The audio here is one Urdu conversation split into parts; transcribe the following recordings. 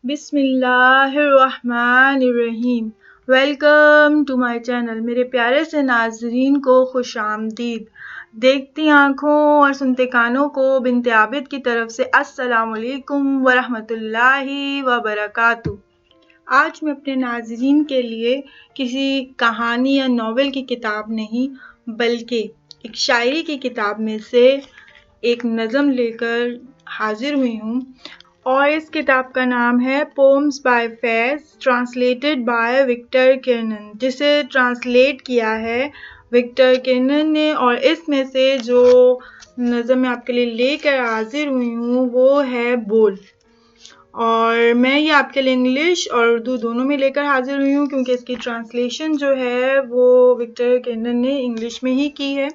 بسم اللہ الرحمن الرحیم۔ Welcome to my channel. میرے پیارے سے ناظرین کو خوش آمدید۔ دیکھتی آنکھوں اور سنتے کانوں کو بنت عابد کی طرف سے السلام علیکم ورحمۃ اللہ وبرکاتہ۔ آج میں اپنے ناظرین کے لیے کسی کہانی یا ناول کی کتاب نہیں بلکہ ایک شاعری کی کتاب میں سے ایک نظم لے کر حاضر ہوئی ہوں، اور اس کتاب کا نام ہے poems by Faiz, translated by Victor Kiernan, جسے ٹرانسلیٹ کیا ہے وکٹر کرنن نے۔ اور اس میں سے جو نظم میں آپ کے لیے لے کر حاضر ہوئی ہوں وہ ہے بول، اور میں یہ آپ کے لیے انگلش اور اردو دونوں میں لے کر حاضر ہوئی ہوں، کیونکہ اس کی ٹرانسلیشن جو ہے وہ وکٹر کرنن نے انگلش میں ہی کی ہے۔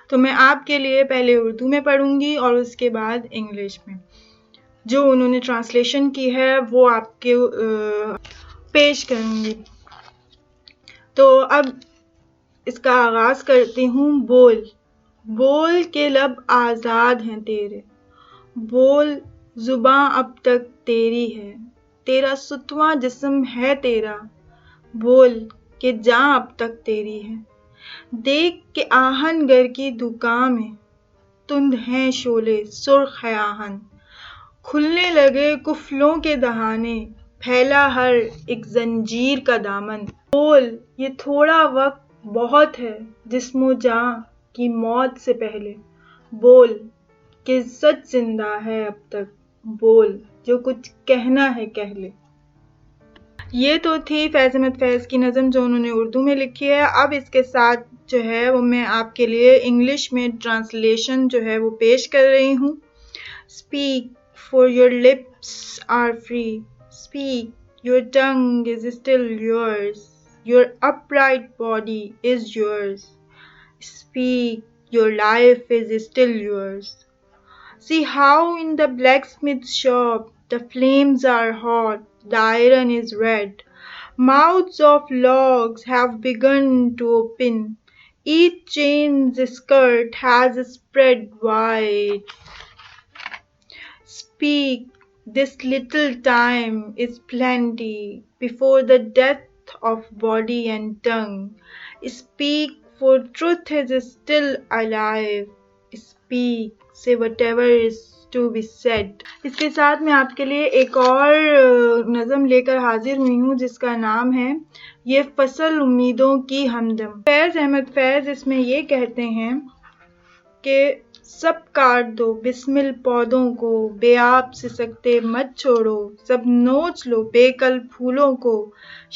تو میں آپ کے لیے پہلے اردو میں پڑھوں گی اور اس کے بعد انگلش میں جو انہوں نے ٹرانسلیشن کی ہے وہ آپ کے پیش کروں گی۔ تو اب اس کا آغاز کرتی ہوں۔ بول، بول کے لب آزاد ہیں تیرے، بول زباں اب تک تیری ہے، تیرا ستواں جسم ہے تیرا، بول کہ جاں اب تک تیری ہے۔ دیکھ کہ آہن گر کی دکان میں تند ہیں شعلے سرخ ہے آہن، کھلنے لگے قفلوں کے دہانے، پھیلا ہر ایک زنجیر کا دامن۔ بول یہ تھوڑا وقت بہت ہے جسم و جاں کی موت سے پہلے، بول کہ سچ زندہ ہے اب تک، بول جو کچھ کہنا ہے کہہ لے۔ یہ تو تھی فیض احمد فیض کی نظم جو انہوں نے اردو میں لکھی ہے۔ اب اس کے ساتھ جو ہے وہ میں آپ کے لیے انگلش میں ٹرانسلیشن جو ہے وہ پیش کر رہی ہوں۔ Speak, for your lips are free. Speak, your tongue is still yours. Your upright body is yours. Speak, your life is still yours. See how in the blacksmith shop the flames are hot, the iron is red. Mouths of logs have begun to open. Each chain's skirt has spread wide. Speak, this little time is plenty before the death of body and tongue. Speak, for truth is still alive. Speak, say whatever is to be said. اس کے ساتھ میں آپ کے لیے ایک اور نظم لے کر حاضر ہوئی ہوں جس کا نام ہے یہ فصل امیدوں کی ہمدم۔ فیض احمد فیض اس میں یہ کہتے ہیں کہ سب کاٹ دو بسمل پودوں کو، بے آب سے سکتے مت چھوڑو، سب نوچ لو بے کل پھولوں کو،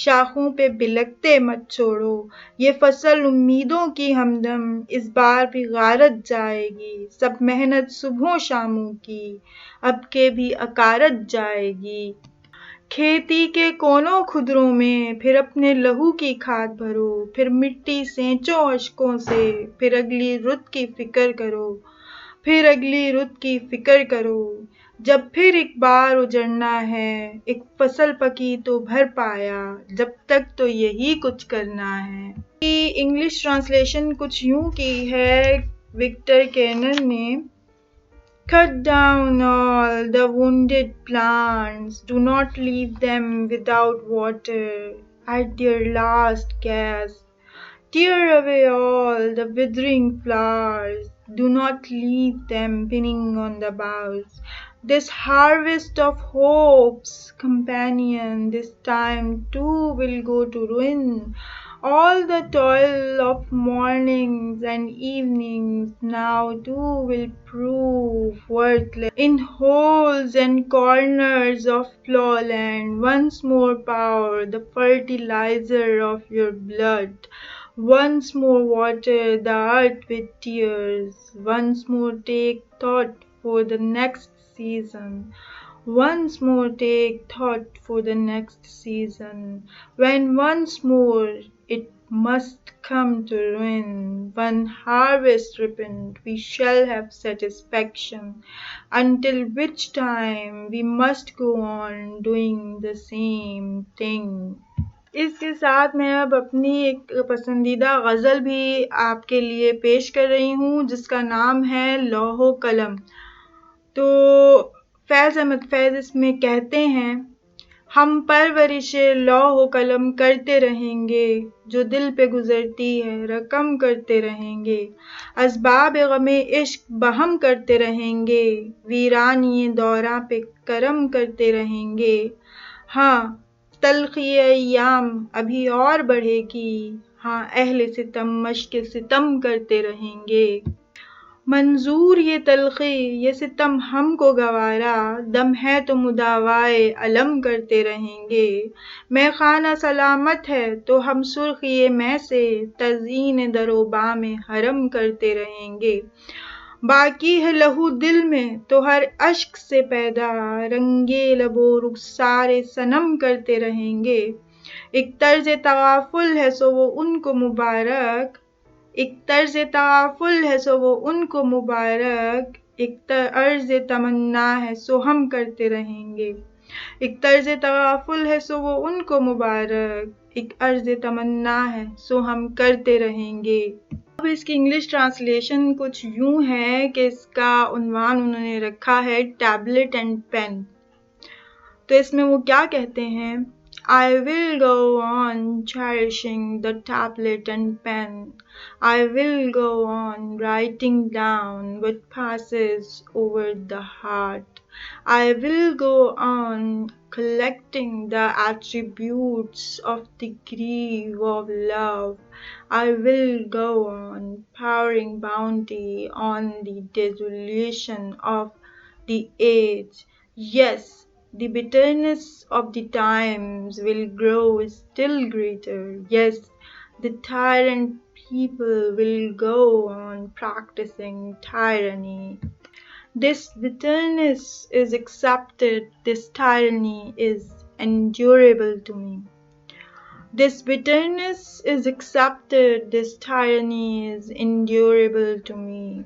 شاخوں پہ بلکتے مت چھوڑو۔ یہ فصل امیدوں کی ہمدم اس بار بھی غارت جائے گی، سب محنت صبحوں شاموں کی اب کے بھی اکارت جائے گی۔ کھیتی کے کونوں کھدروں میں پھر اپنے لہو کی کھاد بھرو، پھر مٹی سینچو اشکوں سے، پھر اگلی رت کی فکر کرو، پھر اگلی رت کی فکر کرو۔ جب پھر ایک بار اجڑنا ہے ایک فصل پکی تو بھر پایا، جب تک تو یہی کچھ کرنا ہے۔ انگلش ٹرانسلیشن کچھ یوں کی ہے وکٹر کرنن نے۔ Cut down all the wounded plants, do not leave them without water at their last gasp. Tear away all the withering flowers, do not leave them pinning on the boughs. This harvest of hope's companion, this time too will go to ruin. All the toil of mornings and evenings now too will prove worthless. In holes and corners of plowland, once more pour the fertilizer of your blood. Once more water the earth with tears. Once more take thought for the next season. Once more take thought for the next season, when once more it must come to ruin. One harvest ripened, we shall have satisfaction, until which time we must go on doing the same thing. اس کے ساتھ میں اب اپنی ایک پسندیدہ غزل بھی آپ کے لیے پیش کر رہی ہوں جس کا نام ہے لوح و قلم۔ تو فیض احمد فیض اس میں کہتے ہیں ہم پرورش لوح و قلم کرتے رہیں گے، جو دل پہ گزرتی ہے رقم کرتے رہیں گے، اسباب غم عشق بہم کرتے رہیں گے، ویرانی دوراں پہ کرم کرتے رہیں گے۔ ہاں تلخی ایام ابھی اور بڑھے گی، ہاں اہل ستم مشق ستم کرتے رہیں گے۔ منظور یہ تلخی یہ ستم ہم کو گوارا، دم ہے تو مداوائے الم کرتے رہیں گے۔ مے خانہ سلامت ہے تو ہم سرخی مے سے تزئین در و بام حرم کرتے رہیں گے۔ باقی ہے لہو دل میں تو ہر اشک سے پیدا، رنگے لب و رخسار صنم کرتے رہیں گے۔ ایک طرز تغافل ہے سو وہ ان کو مبارک، ایک طرز تغافل ہے سو وہ ان کو مبارک، ایک عرض تمنا ہے سو ہم کرتے رہیں گے۔ ایک طرز تغافل ہے سو وہ ان کو مبارک، ایک عرض تمنا ہے سو ہم کرتے رہیں گے۔ اب اس کی انگلش ٹرانسلیشن کچھ یوں ہے کہ اس کا عنوان انہوں نے رکھا ہے ٹیبلٹ اینڈ پین۔ تو اس میں وہ کیا کہتے ہیں؟ I will go on cherishing the tablet and pen. I will go on writing down what passes over the heart. I will go on collecting the attributes of the grief of love. I will go on pouring bounty on the desolation of the age. Yes, the bitterness of the times will grow still greater. Yes, the tyrant people will go on practicing tyranny. This bitterness is accepted, this tyranny is endurable to me. This bitterness is accepted, this tyranny is endurable to me.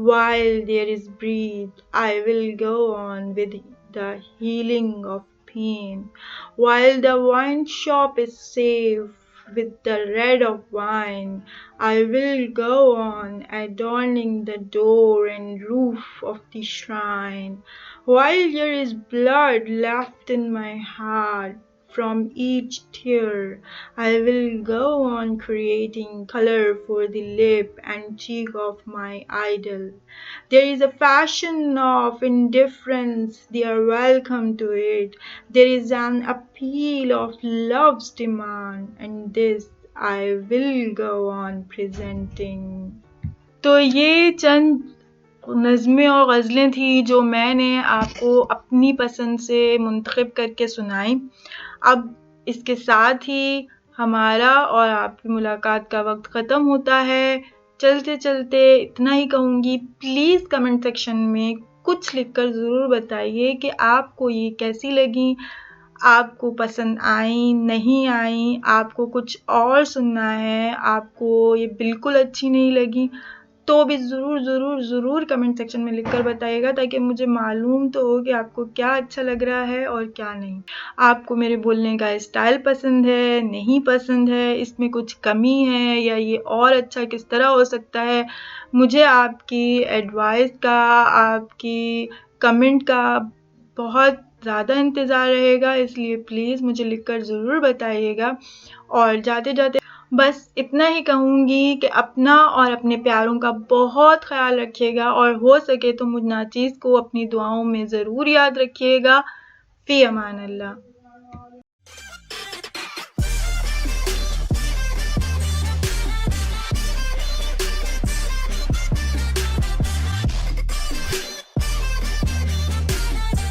While there is breath, I will go on with the healing of pain. While the wine shop is safe with the red of wine, I will go on adorning the door and roof of the shrine. While there is blood left in my heart from each tear, I will go on creating color for the lip and cheek of my idol. There is a fashion of indifference, they are welcome to it. There is an appeal of love's demand, and this I will go on presenting. تو یہ چند نظمیں اور غزلیں تھیں جو میں نے آپ کو اپنی پسند سے منتخب کر کے سنائی۔ اب اس کے ساتھ ہی ہمارا اور آپ کی ملاقات کا وقت ختم ہوتا ہے۔ چلتے چلتے اتنا ہی کہوں گی، پلیز کمنٹ سیکشن میں کچھ لکھ کر ضرور بتائیے کہ آپ کو یہ کیسی لگیں، آپ کو پسند آئیں نہیں آئیں، آپ کو کچھ اور سننا ہے، آپ کو یہ بالکل اچھی نہیں لگی، تو بھی ضرور ضرور ضرور کمنٹ سیکشن میں لکھ کر بتائیے گا تاکہ مجھے معلوم تو ہو کہ آپ کو کیا اچھا لگ رہا ہے اور کیا نہیں۔ آپ کو میرے بولنے کا اسٹائل پسند ہے نہیں پسند ہے، اس میں کچھ کمی ہے یا یہ اور اچھا کس طرح ہو سکتا ہے، مجھے آپ کی ایڈوائس کا، آپ کی کمنٹ کا بہت زیادہ انتظار رہے گا، اس لیے پلیز مجھے لکھ کر ضرور بتائیے گا۔ اور جاتے جاتے بس اتنا ہی کہوں گی کہ اپنا اور اپنے پیاروں کا بہت خیال رکھیے گا، اور ہو سکے تو مجھ ناچیز کو اپنی دعاؤں میں ضرور یاد رکھیے گا۔ فی امان اللہ۔